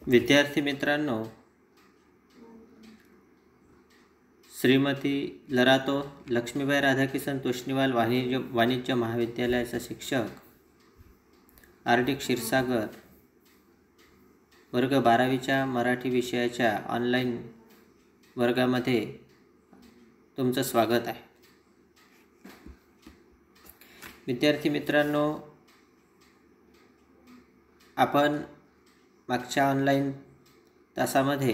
विद्यार्थी मित्रांनो, श्रीमती लरातो लक्ष्मीबाई राधाकिसन तोष्णीवाल वाणिज्य महाविद्यालयाचा शिक्षक आर.डी. क्षीरसागर वर्ग 12वीच्या मराठी विषयाच्या ऑनलाईन वर्गामध्ये तुमचं स्वागत आहे. विद्यार्थी मित्रांनो, आपण मागच्या ऑनलाईन तासामध्ये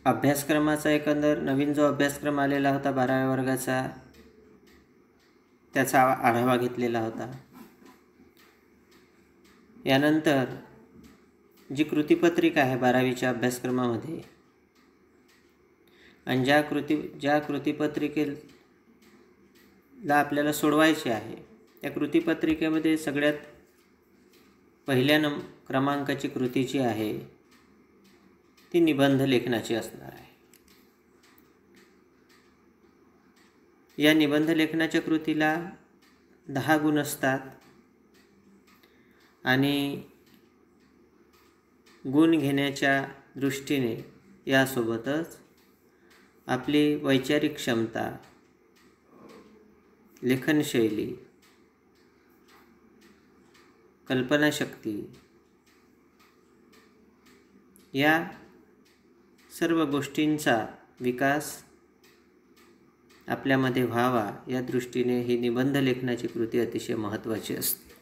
अभ्यासक्रमाचा एकंदर नवीन जो अभ्यासक्रम आलेला होता 12व्या वर्गाचा त्याचा आढावा घेतलेला होता. यानंतर जी कृतीपत्रिका आहे 12वीच्या अभ्यासक्रमामध्ये आणि ज्या कृतीपत्रिकेला आपल्याला सोडवायचे आहे त्या कृतीपत्रिकेमध्ये सगळ्यात पहिल्या क्रमांकाची कृती जी आहे ती निबंध लेखनाची असणार आहे. या निबंध लेखनाच्या कृतीला 10 गुण असतात आणि गुण घेण्याच्या दृष्टीने यासोबतच आपली वैचारिक क्षमता, लेखनशैली, कल्पनाशक्ती या सर्व गोष्टींचा विकास आपल्यामध्ये व्हावा या दृष्टीने ही निबंध लेखनाची कृती अतिशय महत्त्वाची असते.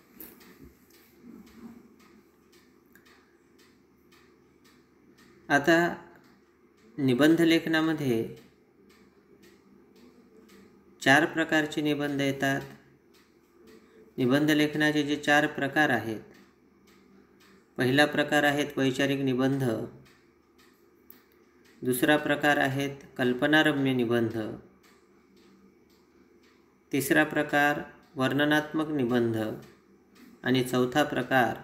आता निबंध लेखनामध्ये 4 प्रकारचे निबंध येतात. निबंध लेखनाचे जे 4 प्रकार आहेत, पहिला प्रकार आहेत वैचारिक निबंध, दुसरा प्रकार आहेत कल्पनारम्य निबंध, तिसरा प्रकार वर्णनात्मक निबंध आणि चौथा प्रकार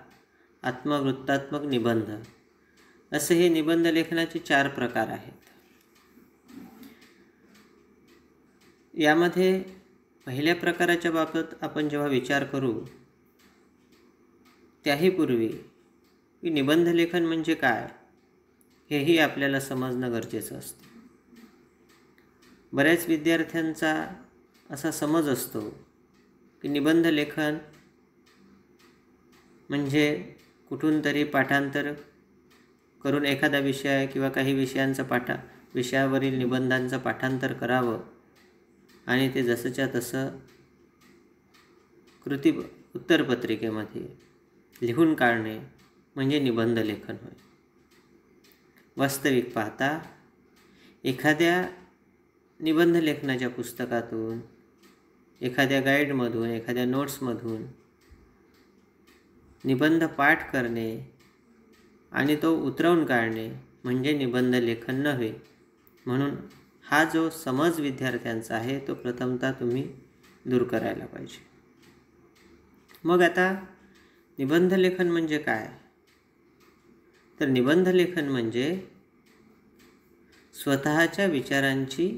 आत्मवृत्तात्मक निबंध. असे हे निबंध लेखनाचे 4 प्रकार आहेत. यामध्ये पहिल्या प्रकाराच्या बाबत आपण जेव्हा विचार करू त्याही पूर्वी की निबंध लेखन म्हणजे काय हेही आपल्याला समजणं गरजेचं असतं. बऱ्याच विद्यार्थ्यांचा असा समज असतो की निबंध लेखन म्हणजे कुठून तरी पाठांतर करून एखादा विषय किंवा काही विषयावरील निबंधांचं पाठांतर करावं आणि ते जसंच्या तसं उत्तरपत्रिकेमध्ये लिहून काढणे म्हणजे निबंध लेखन होय. वास्तविक पाहता एखाद्या निबंध लेखनाच्या पुस्तकातून, एखाद्या गाईडमधून, एखाद्या नोट्समधून निबंध पाठ करणे आणि तो उतरवून काढणे म्हणजे निबंध लेखन नव्हे. म्हणून हा जो समज विद्यार्थ्यांचा आहे तो प्रथमतः तुम्ही दूर करायला पाहिजे. मग आता निबंध लेखन म्हणजे काय? तर निबंध लेखन म्हणजे स्वतःच्या विचारांची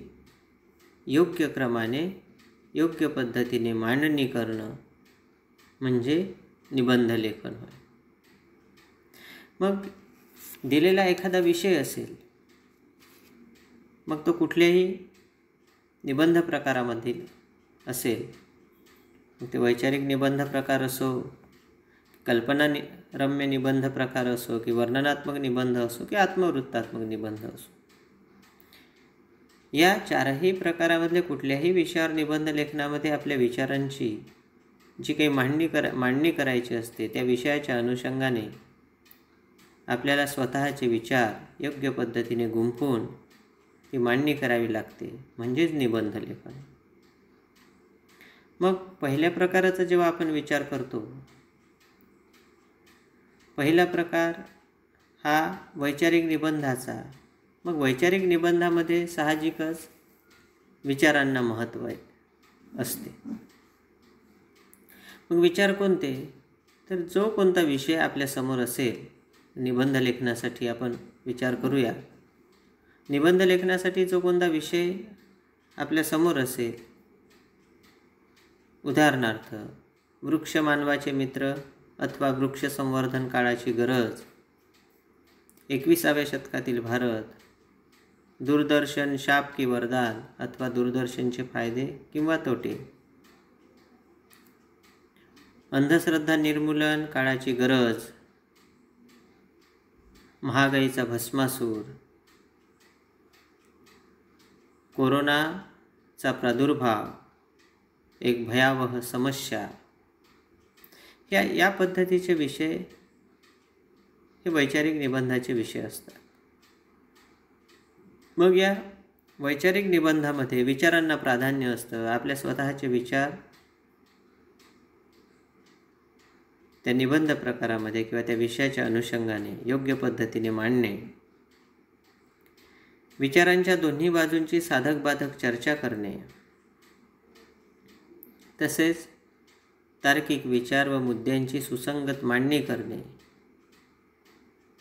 योग्य क्रमाने, योग्य पद्धतीने मांडणी करणं म्हणजे निबंध लेखन होय. मग दिलेला एखादा विषय असेल, मग तो कुठल्याही निबंध प्रकारामधील असेल, मग ते वैचारिक निबंध प्रकार असो, कल्पनारम्य निबंध प्रकार असो की वर्णनात्मक निबंध असो की आत्मवृत्तात्मक निबंध असो, या 4ही प्रकारामधले कुठल्याही विषयावर निबंध लेखनामध्ये आपल्या विचारांची जी काही मांडणी करायची असते त्या विषयाच्या अनुषंगाने आपल्याला स्वतःचे विचार योग्य पद्धतीने गुंफून ती मांडणी करावी लागते म्हणजेच निबंध लेखन. मग पहिल्या प्रकाराचा जेव्हा आपण विचार करतो, पहिला प्रकार हा वैचारिक निबंधाचा. मग वैचारिक निबंधामध्ये साहजिकच विचारांना महत्त्व असते. मग विचार कोणते? तर जो कोणता विषय आपल्यासमोर असेल, निबंध लेखनासाठी आपण विचार करूया. निबंध लेखनासाठी जो कोणता विषय आपल्यासमोर असेल उदाहरणार्थ, वृक्ष मानवाचे मित्र अथवा वृक्ष संवर्धन काळाची गरज, 21व्या शतकातील भारत, दूरदर्शन शाप की वरदान अथवा दूरदर्शनचे फायदे किंवा तोटे, अंधश्रद्धा निर्मूलन काळाची गरज, महागाईचा भस्मासूर, कोरोनाचा प्रादुर्भाव, एक भयावह समस्या, या पद्धतीचे विषय हे वैचारिक निबंधाचे विषय असतात. मग या वैचारिक निबंधामध्ये विचारांना प्राधान्य असतं. आपल्या स्वतःचे विचार त्या निबंध प्रकारामध्ये किंवा त्या विषयाच्या अनुषंगाने योग्य पद्धतीने मांडणे, विचारांच्या दोन्ही बाजूंची साधक बाधक चर्चा करणे, तसेच तार्किक विचार व मुद्द्यांची सुसंगत मांडणी करणे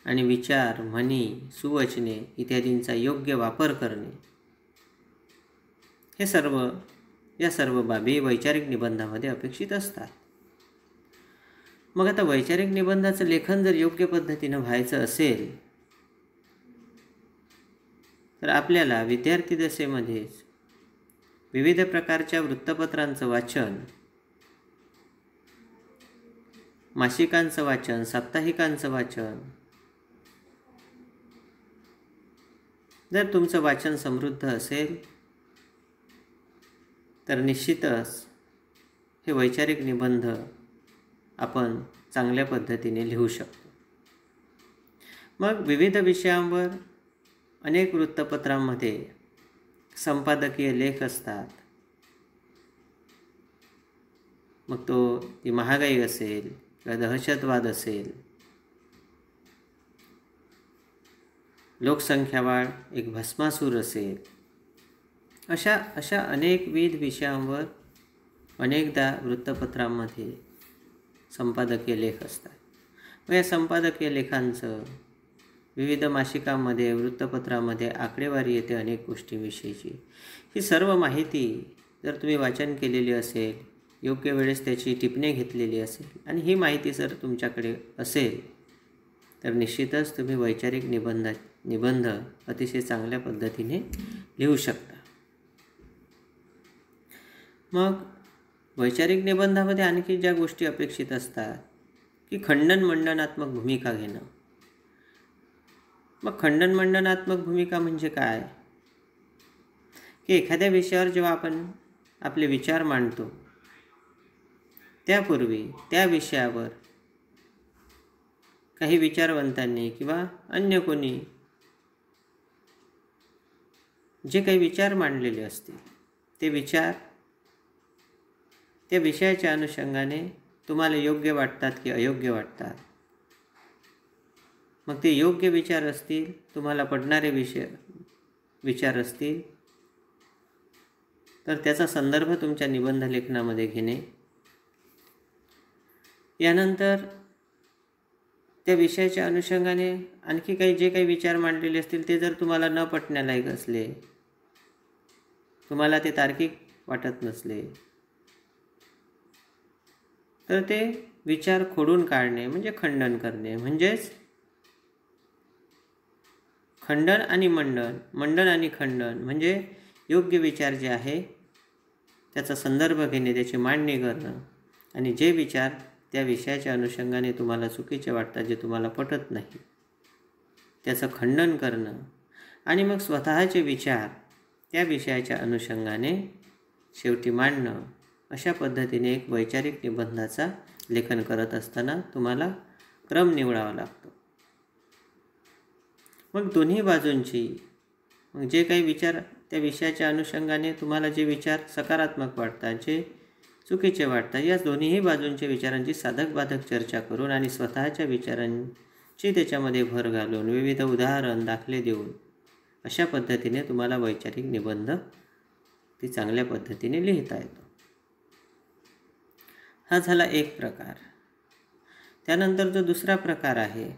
आणि विचार, म्हणी, सुवचने इत्यादींचा योग्य वापर करणे, या सर्व बाबी वैचारिक निबंधामध्ये अपेक्षित असतात. मग आता वैचारिक निबंधाचं लेखन जर योग्य पद्धतीनं व्हायचं असेल तर आपल्याला विद्यार्थी दशेमध्येच विविध प्रकारच्या वृत्तपत्रांचं वाचन, मासिकांचं वाचन, साप्ताहिकांचं वाचन, जर तुमचं वाचन समृद्ध असेल तर निश्चितच हे वैचारिक निबंध आपण चांगल्या पद्धतीने लिहू शकतो. मग विविध विषयांवर अनेक वृत्तपत्रांमध्ये संपादकीय लेख असतात. मग ती महागाई असेल किंवा दहशतवाद असेल, लोकसंख्या वाढ, एक भस्मासूर असेल, अशा अनेकविध विषयांवर अनेकदा वृत्तपत्रांमध्ये संपादकीय लेख असतात. व या संपादकीय लेखांचं विविध मासिकांमध्ये, वृत्तपत्रामध्ये आकडेवारी येते अनेक गोष्टींविषयीची. ही सर्व माहिती जर तुम्ही वाचन केलेली असेल, योग्य वेळेस त्याची टिपणे घेतलेली असेल आणि ही माहिती जर तुमच्याकडे असेल तर निश्चितच तुम्ही वैचारिक निबंध अतिशय चांगल्या पद्धतीने लिहू शकता. मग वैचारिक निबंधामध्ये आणखी ज्या गोष्टी अपेक्षित असतात की खंडन मंडनात्मक भूमिका घेणं. मग खंडन मंडनात्मक भूमिका म्हणजे काय? की एखाद्या विषयावर जेव्हा आपण आपले विचार मांडतो त्यापूर्वी त्या विषयावर काही विचारवंतांनी किंवा अन्य कोणी जे काही विचार मांडलेले असतील ते विचार त्या विषयाच्या अनुषंगाने तुम्हाला योग्य वाटतात की अयोग्य वाटतात. मग ते योग्य विचार असतील, तुम्हाला पडणारे विचार असतील तर त्याचा संदर्भ तुमच्या निबंध लेखनामध्ये घेणे. यानंतर त्या विषयाच्या अनुषंगाने आणखी जे काही विचार मांडलेले असतील ते जर तुम्हाला न पटण्यालायक असले, तुम्हाला ते तार्किक वाटत नसले तर ते विचार खोडून काढणे म्हणजे खंडन करणे. म्हणजेच खंडन आणि मंडन आणि खंडन म्हणजे योग्य विचार जे आहे त्याचा संदर्भ घेणे, त्याची मांडणी करणं आणि जे विचार त्या विषयाच्या अनुषंगाने तुम्हाला चुकीचे वाटतात, जे तुम्हाला पटत नाही, त्याचं खंडन करणं आणि मग स्वतःचे विचार त्या विषयाच्या अनुषंगाने शेवटी मांडणं. अशा पद्धतीने एक वैचारिक निबंधाचा लेखन करत असताना तुम्हाला क्रम निवडावा लागतो. मग दोन्ही बाजूंची जे काही विचार त्या विषयाच्या अनुषंगाने तुम्हाला जे विचार सकारात्मक वाटतात, जे चुकीचे वाटतात, या दोन्हीही बाजूंच्या विचारांची साधक बाधक चर्चा करून आणि स्वतःच्या विचारांची त्याच्यामध्ये भर घालून विविध उदाहरण दाखले देऊन अशा पद्धतीने तुम्हाला वैचारिक निबंध ती चांगल्या पद्धतीने लिहिता येतो. हा झाला एक प्रकार. त्यानंतर जो दुसरा प्रकार आहे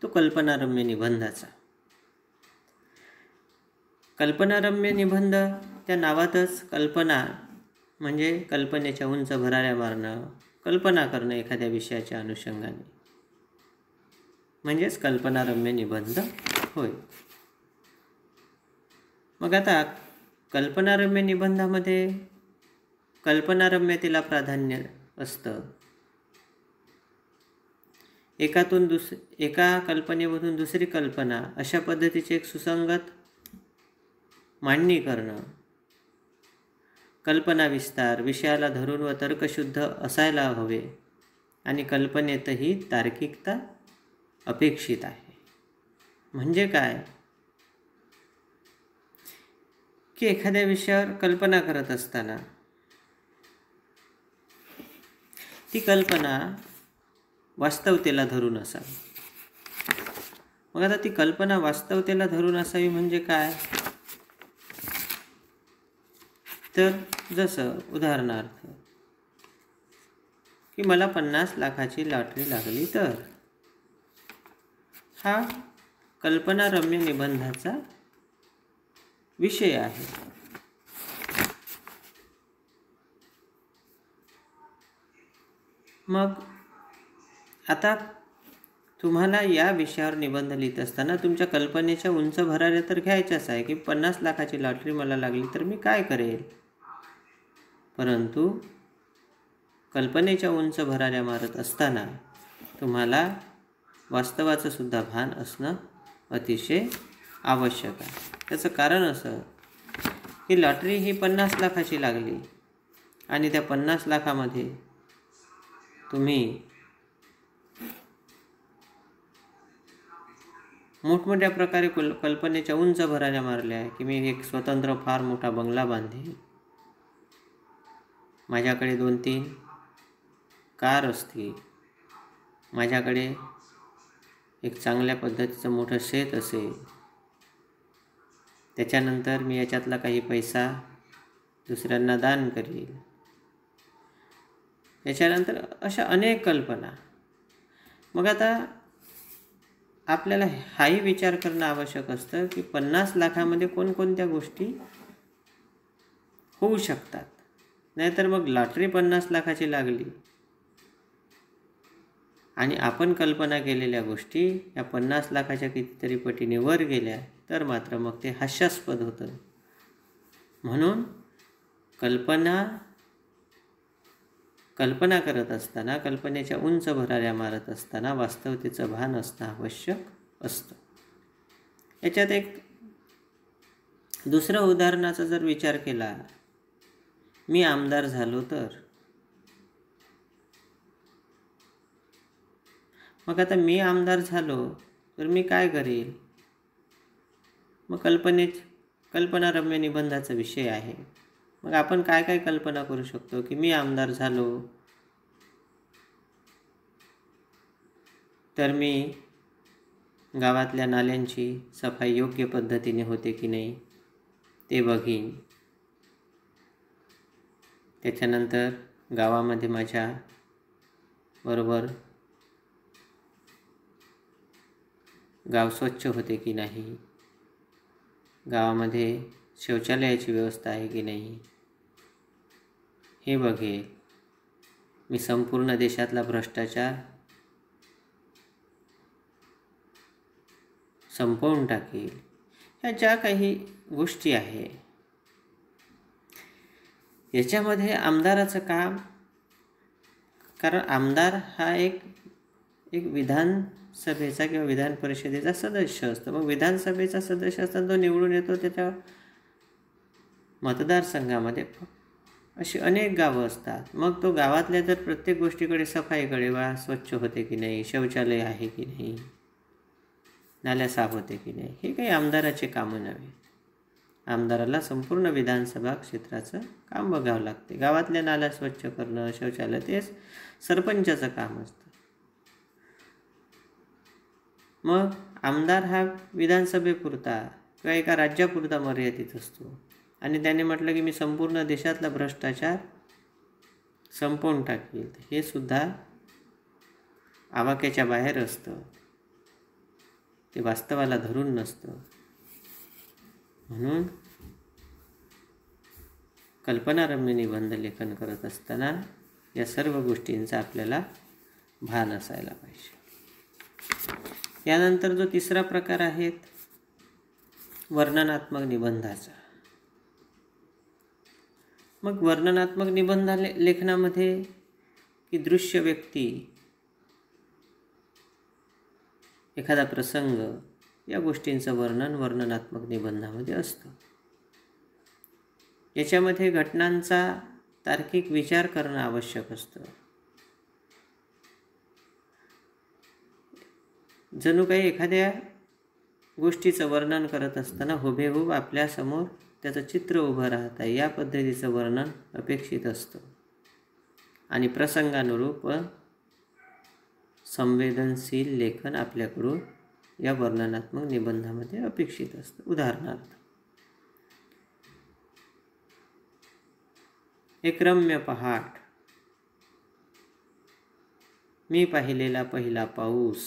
तो कल्पनारम्य निबंधाचा. कल्पनारम्य निबंध त्या नावातच कल्पना म्हणजे कल्पनेच्या उंच भराऱ्या मारणं, कल्पना करणं एखाद्या विषयाच्या अनुषंगाने, म्हणजेच कल्पनारम्य निबंध होय. मग आता कल्पनारम्य निबंधामध्ये कल्पनारम्यतेला प्राधान्य असतं. एका कल्पनेमधून दुसरी कल्पना अशा पद्धतीचे एक सुसंगत मांडणी करणं, कल्पना विस्तार, विषयाला धरून व तर्कशुद्ध असायला हवे आणि कल्पनेतही तार्किकता अपेक्षित आहे. म्हणजे काय की एखाद्या विषयावर कल्पना करत असताना ती कल्पना वास्तवतेला धरून असावी. मग आता ती कल्पना वास्तवतेला धरून असावी म्हणजे काय, तर जसं उदाहरणार्थ की मला 50 लाखाची लॉटरी लागली तर, हा कल्पनारम्य निबंधाचा विषय आहे. मग आता तुम्हाला या विषयावर निबंध लिहित असताना तुमच्या कल्पनेच्या उंच भराऱ्या तर घ्यायच्याच आहे की 50 लाखाची लॉटरी मला लागली तर मी काय करेल, परंतु कल्पनेच्या उंच भराऱ्या मारत असताना तुम्हाला वास्तवाचं सुद्धा भान असणं अतिशय आवश्यक आहे. त्याचं कारण असं की लॉटरी ही 50 लाखाची लागली आणि त्या 50 लाखामध्ये तुम्ही मोठमोठ्या प्रकारे कल्पनेच्या उंच भराऱ्या मारल्या आहे की मी एक स्वतंत्र फार मोठा बंगला बांधेन, माझ्याकडे 2-3 कार असतील, माझ्याकडे एक चांगल्या पद्धतीचं मोठं शेत असेल, त्याच्यानंतर मी याच्यातला काही पैसा दुसऱ्यांना दान करील, याच्यानंतर अशा अनेक कल्पना. मग आता आपल्याला हाही विचार करणं आवश्यक असतं की 50 लाखामध्ये कोणकोणत्या गोष्टी होऊ शकतात. नाहीतर मग लॉटरी 50 लाखाची लागली आणि आपण कल्पना केलेल्या गोष्टी या 50 लाखाच्या कितीतरी पटीने वर गेल्या तर मात्र मग ते हास्यास्पद होतं. म्हणून कल्पना करत असताना, कल्पनेच्या उंच भराऱ्या मारत असताना वास्तवतेचं भान असणं आवश्यक असतं. याच्यात एक दुसरं उदाहरणाचा जर विचार केला, मी आमदार झालो तर, मग आता मी आमदार झालो तर मी काय करेल, मग कल्पनारम्य निबंधाचा विषय आहे. मग आपण काय काय कल्पना करू शकतो की मी आमदार झालो तर मी गावातल्या नाल्यांची सफाई योग्य पद्धतीने होते की नाही ते बघीन. त्याच्यानंतर गावामध्ये माझ्या बरोबर गाव स्वच्छ होते की नाही, गावामध्ये शौचालयाची व्यवस्था आहे की नाही हे बघेल. मी संपूर्ण देशातला भ्रष्टाचार संपवून टाकेल. ह्या ज्या काही गोष्टी आहे याच्यामध्ये आमदाराचं काम, कारण आमदार हा एक विधानसभेचा किंवा विधान परिषदेचा सदस्य असतो. मग विधानसभेचा सदस्य असताना तो निवडून येतो, त्याच्या मतदारसंघामध्ये अशी अनेक गावं असतात. मग तो गावातल्या जर प्रत्येक गोष्टीकडे, सफाईकडे, वा स्वच्छ होते की नाही, शौचालय आहे की नाही, नाल्या साफ होते की नाही, हे काही आमदाराचे कामं नव्हे. आमदाराला संपूर्ण विधानसभा क्षेत्राचं काम बघावं लागते. गावातल्या नाल्या स्वच्छ करणं, शौचालय, ते सरपंचाचं काम असतं. मग आमदार हा विधानसभेपुरता किंवा एका राज्यापुरता मर्यादित असतो आणि त्याने म्हटलं की मी संपूर्ण देशातला भ्रष्टाचार संपवून टाकेल, हे सुद्धा आवाक्याच्या बाहेर असतं, ते वास्तवाला धरून नसतं. म्हणून कल्पनारम्य निबंध लेखन करत असताना या सर्व गोष्टींचा आपल्याला भान असायला पाहिजे। यानंतर जो तिसरा प्रकार आहे वर्णनात्मक निबंधाचा। मग वर्णनात्मक निबंध लेखनामध्ये की दृश्य व्यक्ती, एखादा प्रसंग, या गोष्टींचं वर्णन वर्णनात्मक निबंधामध्ये असतं। याच्यामध्ये घटनांचा तार्किक विचार करणं आवश्यक असतं। जणू काही एखाद्या गोष्टीचं वर्णन करत असताना हुबेहूब आपल्यासमोर त्याचं चित्र उभं राहत आहे, या पद्धतीचं वर्णन अपेक्षित असतं आणि प्रसंगानुरूप संवेदनशील लेखन आपल्याकडून या वर्णनात्मक निबंधामध्ये अपेक्षित असतं। उदाहरणार्थ, एक रम्य पहाट, मी पाहिलेला पहिला पाऊस,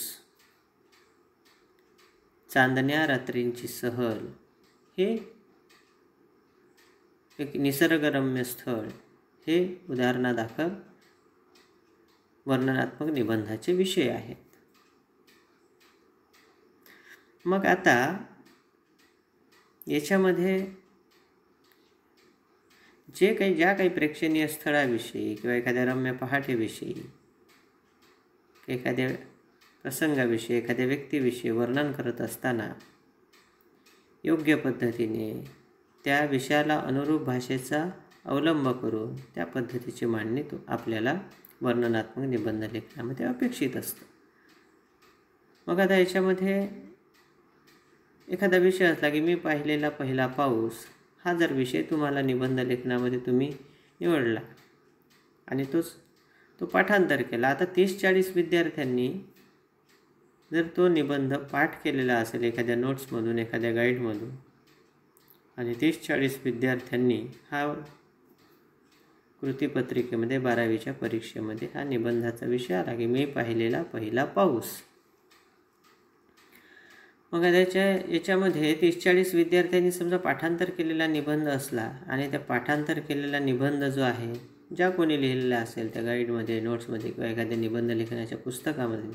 चांदण्या रात्रींची सहल, हे एक निसर्गरम्य स्थळ, हे उदाहरणादाखल वर्णनात्मक निबंधाचे विषय आहेत। मग आता याच्यामध्ये ज्या काही प्रेक्षणीय स्थळाविषयी किंवा एखाद्या रम्य पहाटेविषयी, एखाद्या प्रसंगाविषयी, एखाद्या व्यक्तीविषयी वर्णन करत असताना योग्य पद्धतीने त्या विषयाला अनुरूप भाषेचा अवलंब करून त्या पद्धतीची मांडणी आपल्याला वर्णनात्मक निबंध लेखनामध्ये अपेक्षित असतं। मग आता याच्यामध्ये एखादा विषय असला की मी पाहिलेला पहिला पाऊस, हा जर विषय तुम्हाला निबंध लेखनामध्ये तुम्ही निवडला आणि तो पाठांतर केला, आता 30-40 विद्यार्थ्यांनी जर तो निबंध पाठ केलेला असेल एखाद्या नोट्समधून, एखाद्या गाईडमधून, आणि 30-40 विद्यार्थ्यांनी हा कृतीपत्रिकेमध्ये 12वीच्या परीक्षेमध्ये हा निबंधाचा विषय आला की मी पाहिलेला पहिला पाऊस, मग याच्यामध्ये 30-40 विद्यार्थ्यांनी समजा पाठांतर केलेला निबंध असला आणि त्या पाठांतर केलेला निबंध जो आहे, ज्या कोणी लिहिलेला असेल त्या गाईडमध्ये, नोट्समध्ये किंवा एखाद्या निबंध लेखनाच्या पुस्तकामध्ये,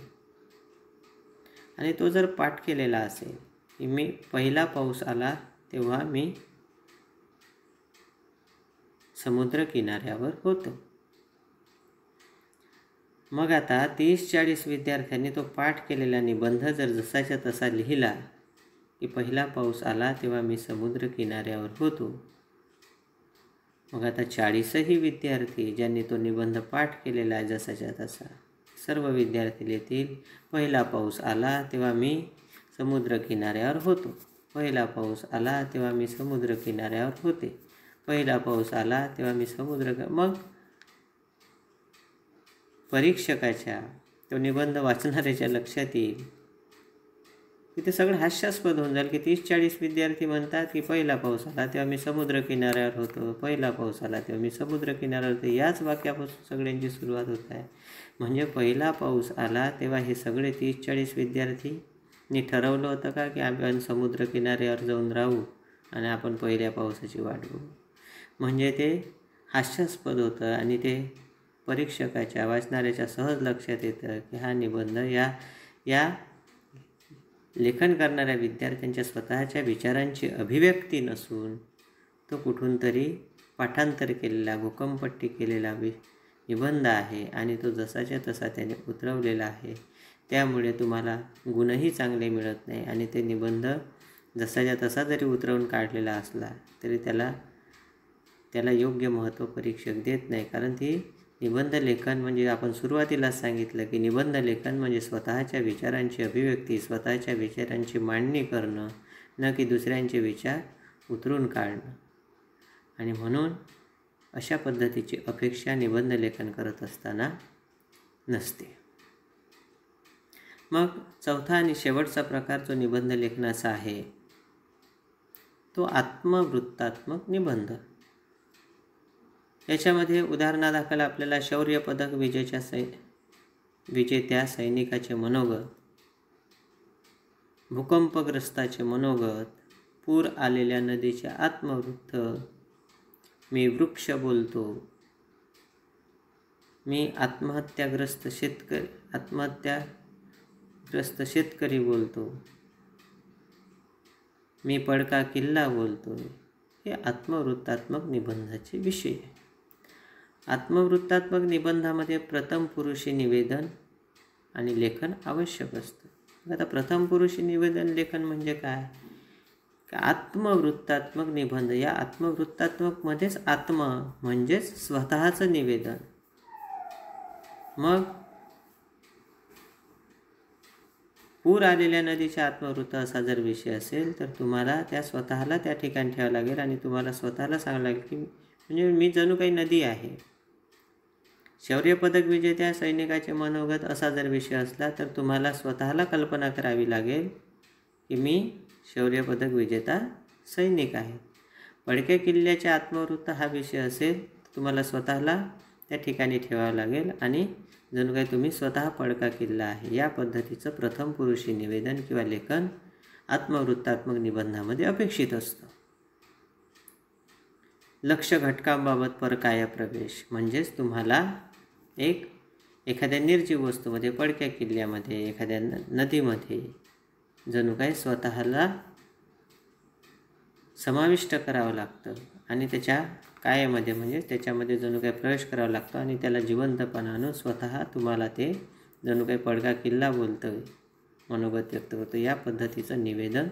आणि तो जर पाठ केलेला असेल की मी पहिला पाऊस आला तेव्हा मी समुद्र किनाऱ्यावर होतो, मग आता 30-40 विद्यार्थ्यांनी तो पाठ केलेला निबंध जर जसाच्या तसा लिहिला की पहिला पाऊस आला तेव्हा मी समुद्र किनाऱ्यावर होतो, मग आता 40ही विद्यार्थी ज्यांनी तो निबंध पाठ केलेला आहे जसाच्या तसा, सर्व विद्यार्थी लिहितील पहिला पाऊस आला तेव्हा मी समुद्र किनाऱ्यावर होतो, पहिला पाऊस आला तेव्हा मी समुद्र किनाऱ्यावर होते, पहिला पाऊस आला तेव्हा मी मग परीक्षकाच्या, तो निबंध वाचणाऱ्याच्या लक्षात येईल की ते सगळं हास्यास्पद होऊन जाईल की 30-40 विद्यार्थी म्हणतात की पहिला पाऊस आला तेव्हा मी समुद्र किनाऱ्यावर होतो, पहिला पाऊस आला तेव्हा मी समुद्र किनाऱ्यावर होतो, याच वाक्यापासून सगळ्यांची सुरुवात होत आहे। म्हणजे पहिला पाऊस आला तेव्हा हे सगळे 30-40 विद्यार्थींनी ठरवलं होतं का की आपण समुद्र किनाऱ्यावर जाऊन राहू आणि आपण पहिल्या पावसाची वाट बघू, म्हणजे ते हास्यास्पद होतं आणि ते परीक्षकाच्या, वाचणाऱ्याच्या सहज लक्षात येतं की हा निबंध या लेखन करणाऱ्या विद्यार्थ्यांच्या स्वतःच्या विचारांची अभिव्यक्ती नसून तो कुठून तरी पाठांतर केलेला, भूकंपट्टी केलेला निबंध आहे आणि तो जसाच्या तसा त्याने उतरवलेला आहे, त्यामुळे तुम्हाला गुणही चांगले मिळत नाही आणि ते निबंध जसाच्या तसा जरी उतरवून काढलेला असला तरी त्याला योग्य महत्त्व परीक्षक देत नाही, कारण ती निबंध लेखन म्हणजे आपण सुरुवातीलाच सांगितलं की निबंध लेखन म्हणजे स्वतःच्या विचारांची अभिव्यक्ती, स्वतःच्या विचारांची मांडणी करणं, न की दुसऱ्यांचे विचार उतरून काढणं, आणि म्हणून अशा पद्धतीची अपेक्षा निबंध लेखन करत असताना नसते। मग चौथा आणि शेवटचा प्रकार जो निबंध लेखनाचा आहे तो आत्मवृत्तात्मक निबंध। याच्यामध्ये उदाहरणादाखल आपल्याला शौर्य पदक विजेत्या सैनिकाचे मनोगत, भूकंपग्रस्ताचे मनोगत, पूर आलेल्या नदीचे आत्मवृत्त, मी वृक्ष बोलतो, मी आत्महत्याग्रस्त शेतकरी बोलतो, मी पडका किल्ला बोलतो. हे आत्मवृत्तात्मक निबंधाचे विषय आहे. आत्मवृत्तात्मक निबंधामध्ये प्रथम पुरुषी निवेदन आणि लेखन आवश्यक असतं. आता प्रथम पुरुषी निवेदन लेखन म्हणजे काय? आत्मवृत्तात्मक निबंध. या आत्मवृत्तात्मकमध्येच आत्म म्हणजेच स्वतःचं निवेदन. मग पूर आलेल्या नदीच्या आत्मवृत्त असा जर विषय असेल तर तुम्हाला त्या स्वतःला त्या ठिकाणी ठेवावं लागेल आणि तुम्हाला स्वतःला सांगावं लागेल की म्हणजे मी जणू काही नदी आहे. शौर्य पदक विजेत्या सैनिकाचे मनोगत असा जर विषय असला तर तुम्हाला स्वतःला कल्पना करावी लागेल की मी शौर्य पदक विजेता सैनिक आहे. पडक्या किल्ल्याचे आत्मवृत्त हा विषय असेल तर तुम्हाला स्वतःला त्या ठिकाणी ठेवावं लागेल आणि जणू काही तुम्ही स्वतः पडका किल्ला आहे. या पद्धतीचं प्रथम पुरुषी निवेदन किंवा लेखन आत्मवृत्तात्मक निबंधामध्ये अपेक्षित असतं. लक्ष घटकांबाबत परकाया प्रवेश म्हणजेच तुम्हाला एखाद्या निर्जीव वस्तूमध्ये, पडक्या किल्ल्यामध्ये, एखाद्या नदीमध्ये जणू काही स्वतःला समाविष्ट करावं लागतं आणि त्याच्या कायामध्ये म्हणजे त्याच्यामध्ये जणू काही प्रवेश करावा लागतो आणि त्याला जिवंतपणा आणून स्वतः तुम्हाला ते जणू काही पडका किल्ला बोलतं, मनोगत व्यक्त करतो. या पद्धतीचं निवेदन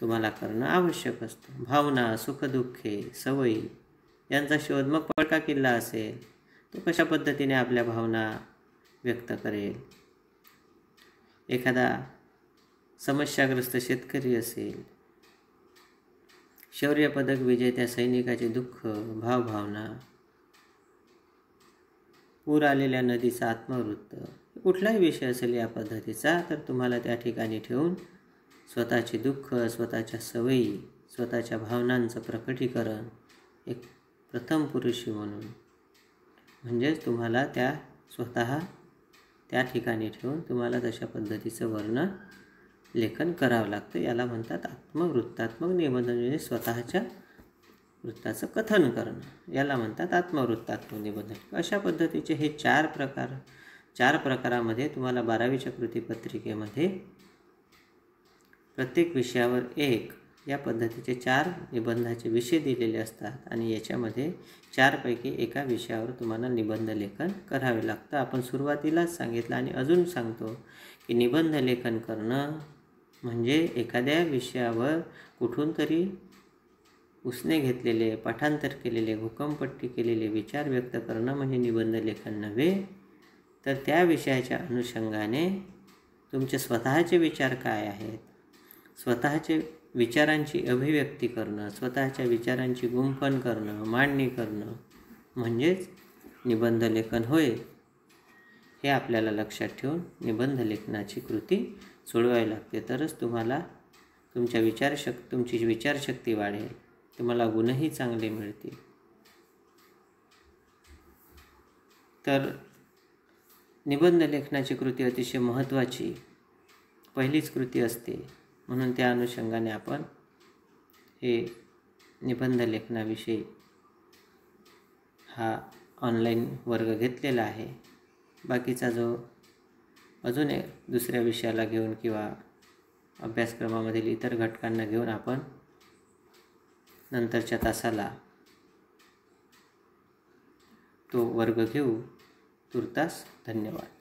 तुम्हाला करणं आवश्यक असतं. भावना, सुखदुःखे, सवयी यांचा शोध. मग पडका किल्ला असेल तो कशा पद्धतीने आपल्या भावना व्यक्त करेल. एखादा समस्याग्रस्त शेतकरी असेल, शौर्य पदक विजेत्या सैनिकाचे दुःख, भावभावना, पूर आलेल्या नदीचा आत्मवृत्त, कुठलाही विषय असेल या पद्धतीचा तर तुम्हाला त्या ठिकाणी ठेवून स्वतःचे दुःख, स्वतःच्या सवयी, स्वतःच्या भावनांचं प्रकटीकरण एक प्रथम पुरुषी म्हणून म्हणजेच तुम्हाला स्वतः त्या ठिकाणी ठेवून तुम्हाला तशा पद्धतीचं वर्णन लेखन करावं लागतं. याला म्हणतात आत्मवृत्तात्मक निबंध. म्हणजे स्वतःच्या वृत्ताचं कथन करणं याला म्हणतात आत्मवृत्तात्मक निबंध. अशा पद्धतीचे हे चार प्रकारामध्ये तुम्हाला 12वीच्या कृतीपत्रिकेमध्ये प्रत्येक विषयावर एक या पद्धतीचे 4 निबंधाचे विषय दिलेले असतात आणि याच्यामध्ये 4 पैकी एका विषयावर तुम्हाला निबंध लेखन करावे लागतं. आपण सुरुवातीलाच सांगितलं आणि अजून सांगतो की निबंध लेखन करणं म्हणजे एखाद्या विषयावर कुठून तरी उसने घेतलेले, पाठांतर केलेले, भूकंपट्टी केलेले विचार व्यक्त करणं म्हणजे निबंध लेखन नव्हे. तर त्या विषयाच्या अनुषंगाने तुमचे स्वतःचे विचार काय आहेत, स्वतःचे विचारांची अभिव्यक्ती करणं, स्वतःच्या विचारांची गुंफण करणं, मांडणी करणं म्हणजेच निबंध लेखन होय. हे आपल्याला लक्षात ठेवून निबंध लेखनाची कृती सोडवावी लागते. तरच तुम्हाला तुमची विचारशक्ती वाढेल, तुम्हाला गुणही चांगले मिळतील. तर निबंध लेखनाची कृती अतिशय महत्त्वाची पहिलीच कृती असते. म्हणून त्या अनुषंगाने आपण हे निबंध लेखनाविषयी हा ऑनलाईन वर्ग घेतलेला आहे. बाकीचा जो अजून दुसऱ्या विषयाला घेऊन किंवा अभ्यासक्रमामधील इतर घटकांना घेऊन आपण नंतरच्या तासाला तो वर्ग घेऊ. तूर्तास धन्यवाद.